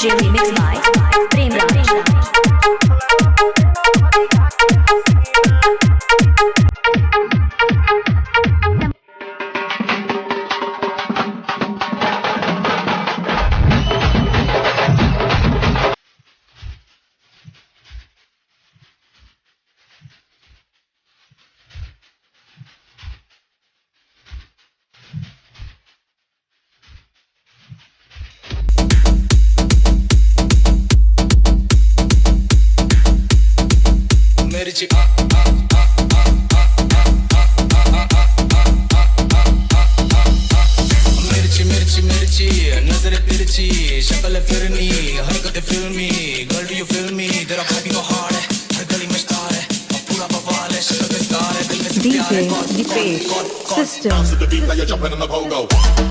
DJ remix by Prem Raj. मिर्ची मिर्ची मिर्ची नजर तिरछी शक्ल फिरनी हरकत फिल्मी girl do you feel me तेरा भाभी को हार्ड है हर गली में स्टार है और पूरा बवाल है शक्ल पे स्टार है दिल में से प्यार है DJ, the bass, system. Dance to the beat like you're jumping on the pogo.